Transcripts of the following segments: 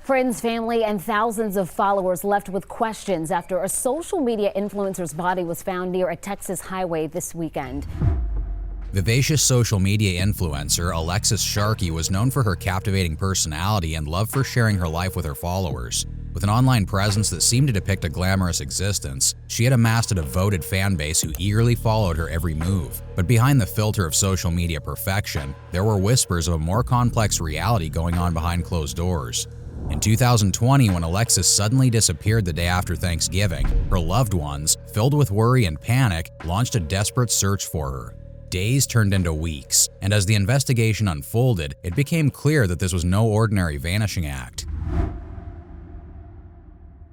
Friends, family, and thousands of followers left with questions after a social media influencer's body was found near a Texas highway this weekend. Vivacious social media influencer Alexis Sharkey was known for her captivating personality and love for sharing her life with her followers. With an online presence that seemed to depict a glamorous existence, she had amassed a devoted fan base who eagerly followed her every move. But behind the filter of social media perfection, there were whispers of a more complex reality going on behind closed doors. In 2020, when Alexis suddenly disappeared the day after Thanksgiving, her loved ones, filled with worry and panic, launched a desperate search for her. Days turned into weeks, and as the investigation unfolded, it became clear that this was no ordinary vanishing act.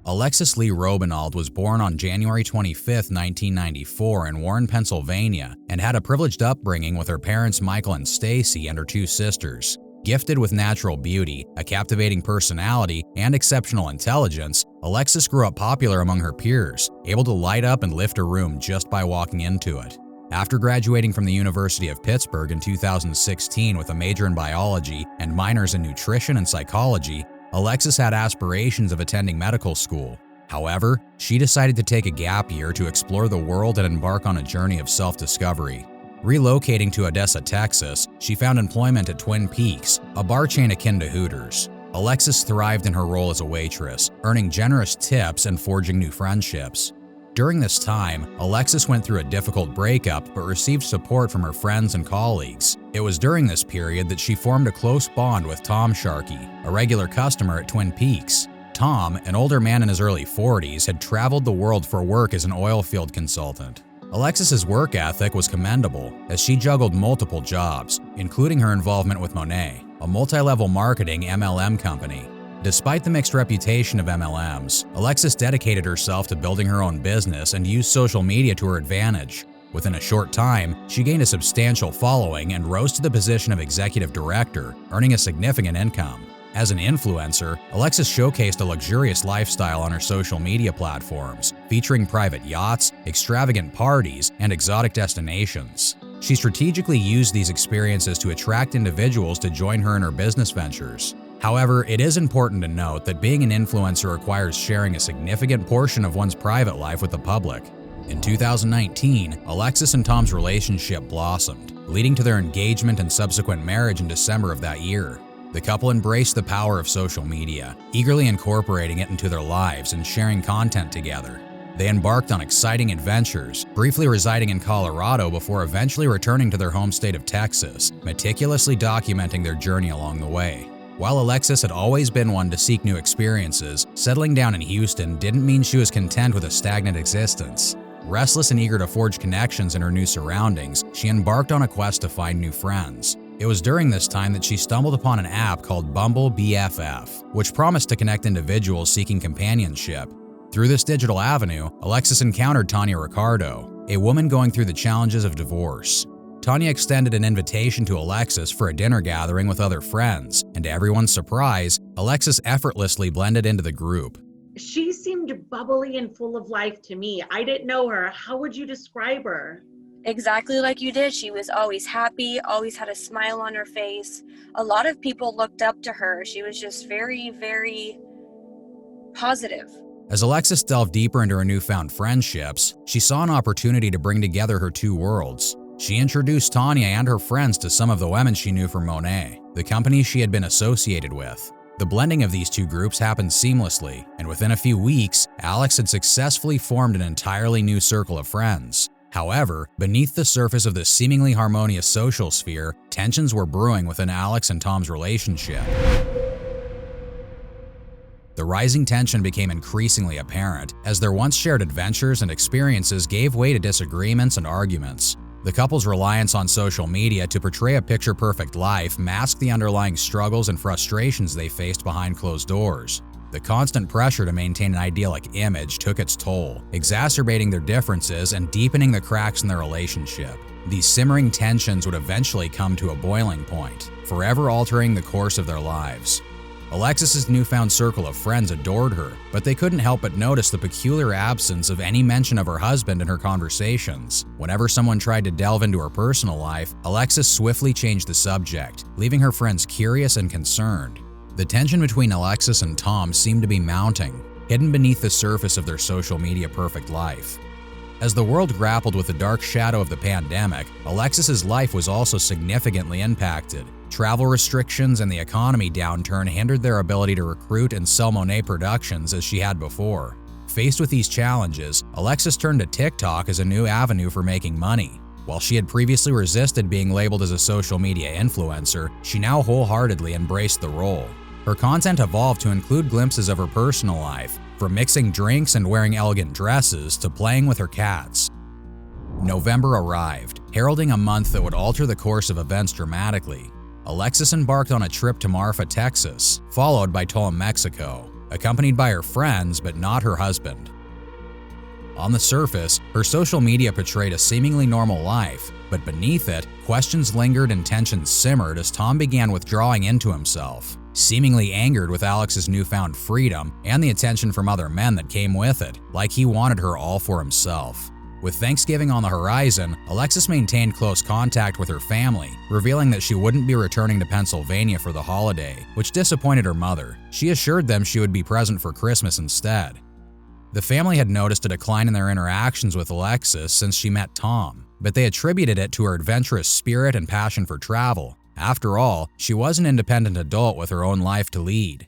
Alexis Lee Robinald was born on January 25, 1994 in Warren, Pennsylvania, and had a privileged upbringing with her parents Michael and Stacy and her two sisters. Gifted with natural beauty, a captivating personality, and exceptional intelligence, Alexis grew up popular among her peers, able to light up and lift a room just by walking into it. After graduating from the University of Pittsburgh in 2016 with a major in biology and minors in nutrition and psychology, Alexis had aspirations of attending medical school. However, she decided to take a gap year to explore the world and embark on a journey of self-discovery. Relocating to Odessa, Texas, she found employment at Twin Peaks, a bar chain akin to Hooters. Alexis thrived in her role as a waitress, earning generous tips and forging new friendships. During this time, Alexis went through a difficult breakup but received support from her friends and colleagues. It was during this period that she formed a close bond with Tom Sharkey, a regular customer at Twin Peaks. Tom, an older man in his early 40s, had traveled the world for work as an oil field consultant. Alexis's work ethic was commendable, as she juggled multiple jobs, including her involvement with Monet, a multi-level marketing MLM company. Despite the mixed reputation of MLMs, Alexis dedicated herself to building her own business and used social media to her advantage. Within a short time, she gained a substantial following and rose to the position of executive director, earning a significant income. As an influencer, Alexis showcased a luxurious lifestyle on her social media platforms, featuring private yachts, extravagant parties, and exotic destinations. She strategically used these experiences to attract individuals to join her in her business ventures. However, it is important to note that being an influencer requires sharing a significant portion of one's private life with the public. In 2019, Alexis and Tom's relationship blossomed, leading to their engagement and subsequent marriage in December of that year. The couple embraced the power of social media, eagerly incorporating it into their lives and sharing content together. They embarked on exciting adventures, briefly residing in Colorado before eventually returning to their home state of Texas, meticulously documenting their journey along the way. While Alexis had always been one to seek new experiences, settling down in Houston didn't mean she was content with a stagnant existence. Restless and eager to forge connections in her new surroundings, she embarked on a quest to find new friends. It was during this time that she stumbled upon an app called Bumble BFF, which promised to connect individuals seeking companionship. Through this digital avenue, Alexis encountered Tanya Ricardo, a woman going through the challenges of divorce. Tanya extended an invitation to Alexis for a dinner gathering with other friends, and to everyone's surprise, Alexis effortlessly blended into the group. She seemed bubbly and full of life to me. I didn't know her. How would you describe her? Exactly like you did. She was always happy, always had a smile on her face. A lot of people looked up to her. She was just very, very positive. As Alexis delved deeper into her newfound friendships, she saw an opportunity to bring together her two worlds. She introduced Tanya and her friends to some of the women she knew from Monet, the company she had been associated with. The blending of these two groups happened seamlessly, and within a few weeks, Alex had successfully formed an entirely new circle of friends. However, beneath the surface of this seemingly harmonious social sphere, tensions were brewing within Alex and Tom's relationship. The rising tension became increasingly apparent as their once shared adventures and experiences gave way to disagreements and arguments. The couple's reliance on social media to portray a picture-perfect life masked the underlying struggles and frustrations they faced behind closed doors. The constant pressure to maintain an idyllic image took its toll, exacerbating their differences and deepening the cracks in their relationship. These simmering tensions would eventually come to a boiling point, forever altering the course of their lives. Alexis's newfound circle of friends adored her, but they couldn't help but notice the peculiar absence of any mention of her husband in her conversations. Whenever someone tried to delve into her personal life, Alexis swiftly changed the subject, leaving her friends curious and concerned. The tension between Alexis and Tom seemed to be mounting, hidden beneath the surface of their social media perfect life. As the world grappled with the dark shadow of the pandemic, Alexis's life was also significantly impacted. Travel restrictions and the economy downturn hindered their ability to recruit and sell Monet Productions as she had before. Faced with these challenges, Alexis turned to TikTok as a new avenue for making money. While she had previously resisted being labeled as a social media influencer, she now wholeheartedly embraced the role. Her content evolved to include glimpses of her personal life, from mixing drinks and wearing elegant dresses to playing with her cats. November arrived, heralding a month that would alter the course of events dramatically. Alexis embarked on a trip to Marfa, Texas, followed by Tulum, Mexico, accompanied by her friends but not her husband. On the surface, her social media portrayed a seemingly normal life, but beneath it, questions lingered and tensions simmered as Tom began withdrawing into himself, seemingly angered with Alex's newfound freedom and the attention from other men that came with it, like he wanted her all for himself. With Thanksgiving on the horizon, Alexis maintained close contact with her family, revealing that she wouldn't be returning to Pennsylvania for the holiday, which disappointed her mother. She assured them she would be present for Christmas instead. The family had noticed a decline in their interactions with Alexis since she met Tom, but they attributed it to her adventurous spirit and passion for travel. After all, she was an independent adult with her own life to lead.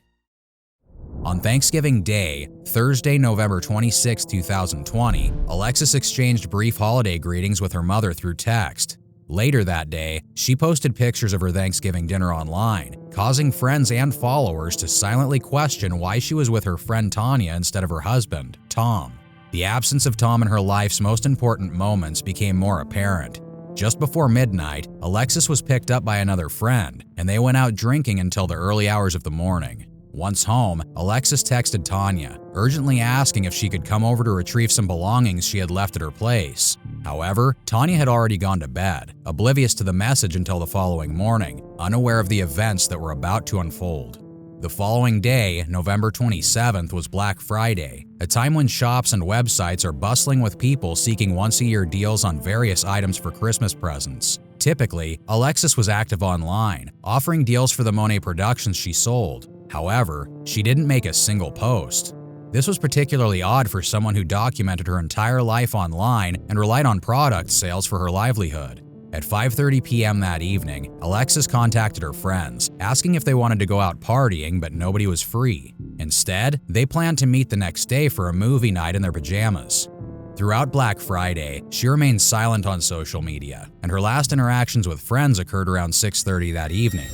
On Thanksgiving Day, Thursday, November 26, 2020, Alexis exchanged brief holiday greetings with her mother through text. Later that day, she posted pictures of her Thanksgiving dinner online, causing friends and followers to silently question why she was with her friend Tanya instead of her husband, Tom. The absence of Tom in her life's most important moments became more apparent. Just before midnight, Alexis was picked up by another friend, and they went out drinking until the early hours of the morning. Once home, Alexis texted Tanya, urgently asking if she could come over to retrieve some belongings she had left at her place. However, Tanya had already gone to bed, oblivious to the message until the following morning, unaware of the events that were about to unfold. The following day, November 27th, was Black Friday, a time when shops and websites are bustling with people seeking once-a-year deals on various items for Christmas presents. Typically, Alexis was active online, offering deals for the Monet Productions she sold. However, she didn't make a single post. This was particularly odd for someone who documented her entire life online and relied on product sales for her livelihood. At 5:30 p.m. that evening, Alexis contacted her friends, asking if they wanted to go out partying, but nobody was free. Instead, they planned to meet the next day for a movie night in their pajamas. Throughout Black Friday, she remained silent on social media, and her last interactions with friends occurred around 6:30 that evening.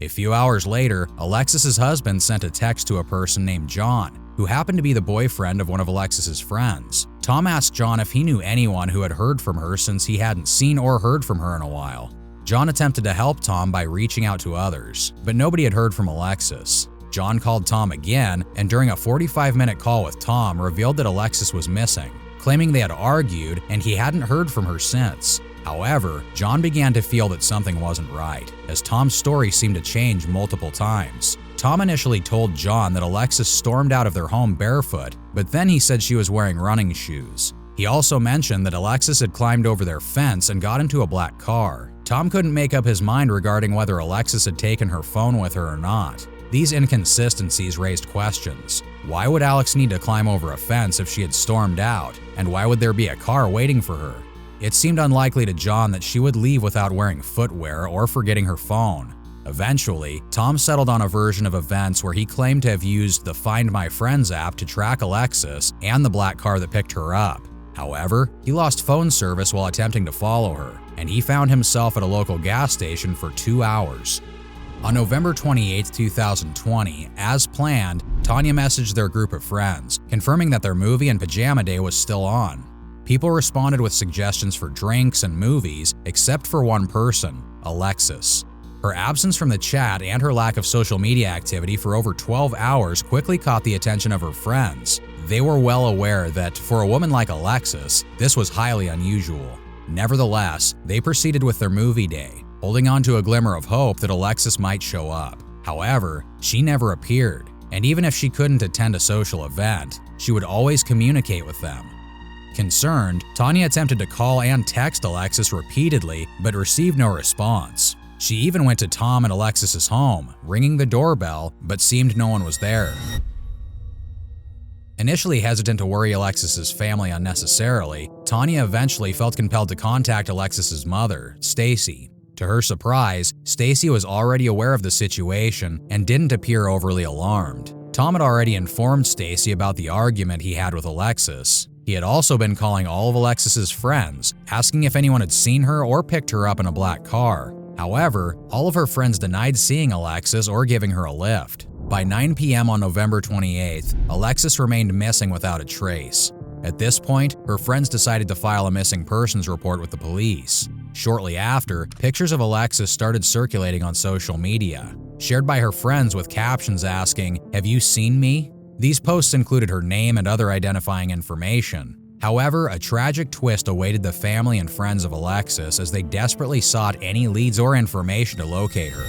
A few hours later, Alexis's husband sent a text to a person named John, who happened to be the boyfriend of one of Alexis's friends. Tom asked John if he knew anyone who had heard from her since he hadn't seen or heard from her in a while. John attempted to help Tom by reaching out to others, but nobody had heard from Alexis. John called Tom again, and during a 45-minute call with Tom, revealed that Alexis was missing, claiming they had argued and he hadn't heard from her since. However, John began to feel that something wasn't right, as Tom's story seemed to change multiple times. Tom initially told John that Alexis stormed out of their home barefoot, but then he said she was wearing running shoes. He also mentioned that Alexis had climbed over their fence and got into a black car. Tom couldn't make up his mind regarding whether Alexis had taken her phone with her or not. These inconsistencies raised questions. Why would Alex need to climb over a fence if she had stormed out? And why would there be a car waiting for her? It seemed unlikely to John that she would leave without wearing footwear or forgetting her phone. Eventually, Tom settled on a version of events where he claimed to have used the Find My Friends app to track Alexis and the black car that picked her up. However, he lost phone service while attempting to follow her, and he found himself at a local gas station for 2 hours. On November 28, 2020, as planned, Tanya messaged their group of friends, confirming that their movie and pajama day was still on. People responded with suggestions for drinks and movies, except for one person, Alexis. Her absence from the chat and her lack of social media activity for over 12 hours quickly caught the attention of her friends. They were well aware that, for a woman like Alexis, this was highly unusual. Nevertheless, they proceeded with their movie day, holding on to a glimmer of hope that Alexis might show up. However, she never appeared, and even if she couldn't attend a social event, she would always communicate with them. Concerned, Tanya attempted to call and text Alexis repeatedly, but received no response. She even went to Tom and Alexis's home, ringing the doorbell, but seemed no one was there. Initially hesitant to worry Alexis's family unnecessarily, Tanya eventually felt compelled to contact Alexis's mother, Stacy. To her surprise, Stacy was already aware of the situation and didn't appear overly alarmed. Tom had already informed Stacy about the argument he had with Alexis. He had also been calling all of Alexis's friends, asking if anyone had seen her or picked her up in a black car. However, all of her friends denied seeing Alexis or giving her a lift. By 9 p.m. on November 28th, Alexis remained missing without a trace. At this point, her friends decided to file a missing persons report with the police. Shortly after, pictures of Alexis started circulating on social media, shared by her friends with captions asking, "Have you seen me?" These posts included her name and other identifying information. However, a tragic twist awaited the family and friends of Alexis as they desperately sought any leads or information to locate her.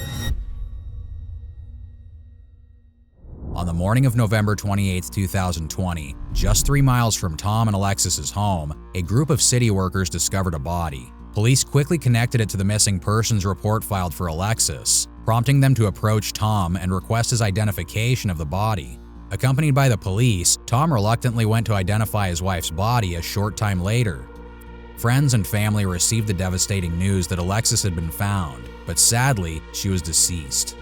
On the morning of November 28, 2020, just 3 miles from Tom and Alexis's home, a group of city workers discovered a body. Police quickly connected it to the missing persons report filed for Alexis, prompting them to approach Tom and request his identification of the body. Accompanied by the police, Tom reluctantly went to identify his wife's body a short time later. Friends and family received the devastating news that Alexis had been found, but sadly, she was deceased.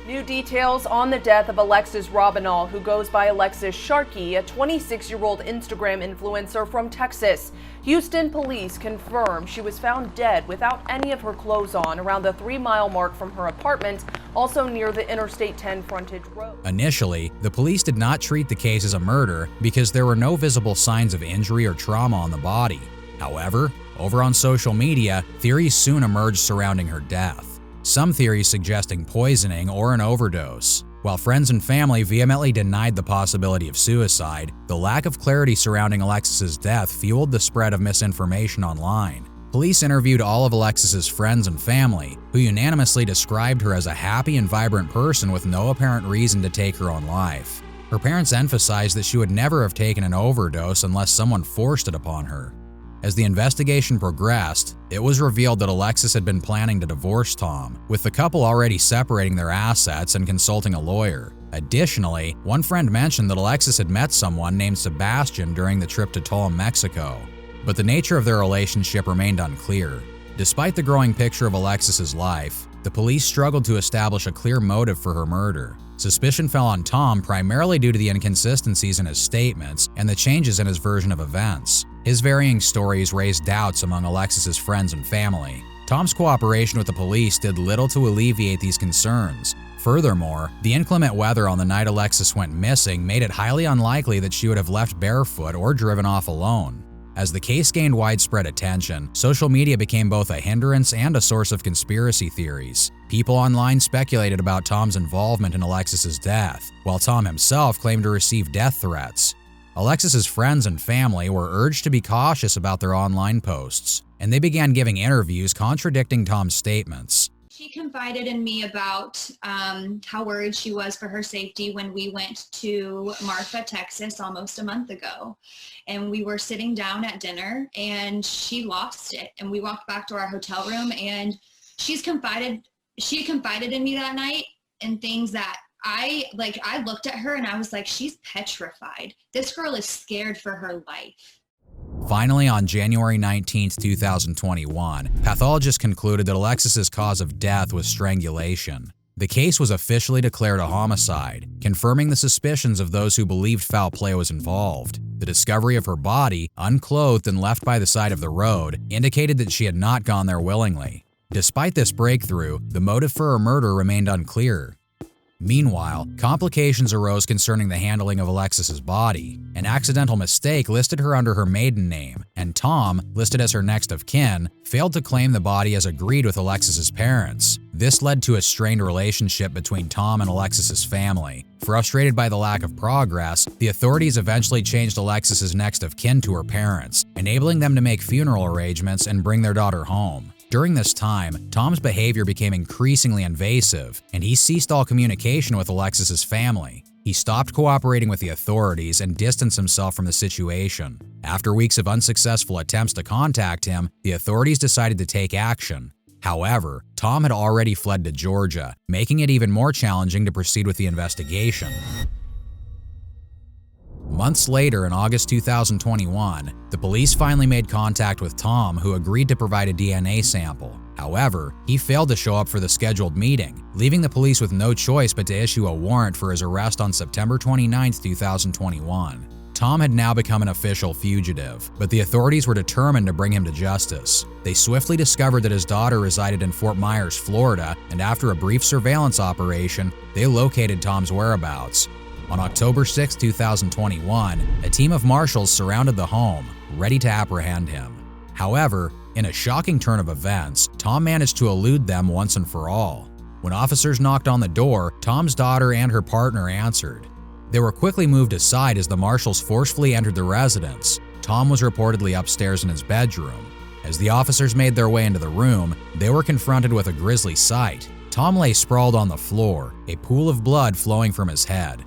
New details on the death of Alexis Robinall, who goes by Alexis Sharkey, a 26-year-old Instagram influencer from Texas. Houston police confirm she was found dead without any of her clothes on around the 3-mile mark from her apartment, also near the Interstate 10 frontage road. Initially, the police did not treat the case as a murder because there were no visible signs of injury or trauma on the body. However, over on social media, theories soon emerged surrounding her death. Some theories suggesting poisoning or an overdose. While friends and family vehemently denied the possibility of suicide, the lack of clarity surrounding Alexis's death fueled the spread of misinformation online. Police interviewed all of Alexis's friends and family, who unanimously described her as a happy and vibrant person with no apparent reason to take her own life. Her parents emphasized that she would never have taken an overdose unless someone forced it upon her. As the investigation progressed, it was revealed that Alexis had been planning to divorce Tom, with the couple already separating their assets and consulting a lawyer. Additionally, one friend mentioned that Alexis had met someone named Sebastian during the trip to Tulum, Mexico, but the nature of their relationship remained unclear. Despite the growing picture of Alexis's life, the police struggled to establish a clear motive for her murder. Suspicion fell on Tom primarily due to the inconsistencies in his statements and the changes in his version of events. His varying stories raised doubts among Alexis's friends and family. Tom's cooperation with the police did little to alleviate these concerns. Furthermore, the inclement weather on the night Alexis went missing made it highly unlikely that she would have left barefoot or driven off alone. As the case gained widespread attention, social media became both a hindrance and a source of conspiracy theories. People online speculated about Tom's involvement in Alexis's death, while Tom himself claimed to receive death threats. Alexis's friends and family were urged to be cautious about their online posts, and they began giving interviews contradicting Tom's statements. She confided in me about how worried she was for her safety when we went to Marfa, Texas almost a month ago. And we were sitting down at dinner and she lost it. And we walked back to our hotel room and she confided in me that night in things that I looked at her and I was like, she's petrified. This girl is scared for her life. Finally, on January 19, 2021, pathologists concluded that Alexis's cause of death was strangulation. The case was officially declared a homicide, confirming the suspicions of those who believed foul play was involved. The discovery of her body, unclothed and left by the side of the road, indicated that she had not gone there willingly. Despite this breakthrough, the motive for her murder remained unclear. Meanwhile, complications arose concerning the handling of Alexis's body. An accidental mistake listed her under her maiden name, and Tom, listed as her next of kin, failed to claim the body as agreed with Alexis's parents. This led to a strained relationship between Tom and Alexis's family. Frustrated by the lack of progress, the authorities eventually changed Alexis's next of kin to her parents, enabling them to make funeral arrangements and bring their daughter home. During this time, Tom's behavior became increasingly invasive, and he ceased all communication with Alexis's family. He stopped cooperating with the authorities and distanced himself from the situation. After weeks of unsuccessful attempts to contact him, the authorities decided to take action. However, Tom had already fled to Georgia, making it even more challenging to proceed with the investigation. Months later, in August 2021, the police finally made contact with Tom, who agreed to provide a DNA sample. However, he failed to show up for the scheduled meeting, leaving the police with no choice but to issue a warrant for his arrest on September 29, 2021. Tom had now become an official fugitive, but the authorities were determined to bring him to justice. They swiftly discovered that his daughter resided in Fort Myers, Florida, and after a brief surveillance operation, they located Tom's whereabouts. On October 6, 2021, a team of marshals surrounded the home, ready to apprehend him. However, in a shocking turn of events, Tom managed to elude them once and for all. When officers knocked on the door, Tom's daughter and her partner answered. They were quickly moved aside as the marshals forcefully entered the residence. Tom was reportedly upstairs in his bedroom. As the officers made their way into the room, they were confronted with a grisly sight. Tom lay sprawled on the floor, a pool of blood flowing from his head.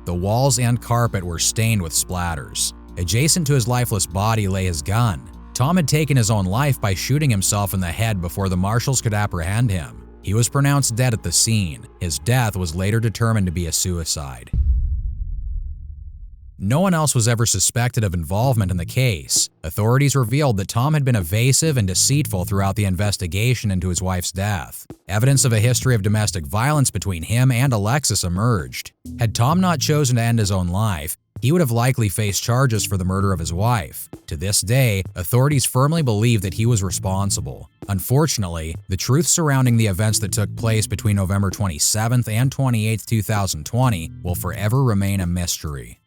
The walls and carpet were stained with splatters. Adjacent to his lifeless body lay his gun. Tom had taken his own life by shooting himself in the head before the marshals could apprehend him. He was pronounced dead at the scene. His death was later determined to be a suicide. No one else was ever suspected of involvement in the case. Authorities revealed that Tom had been evasive and deceitful throughout the investigation into his wife's death. Evidence of a history of domestic violence between him and Alexis emerged. Had Tom not chosen to end his own life, he would have likely faced charges for the murder of his wife. To this day, authorities firmly believe that he was responsible. Unfortunately, the truth surrounding the events that took place between November 27th and 28th, 2020 will forever remain a mystery.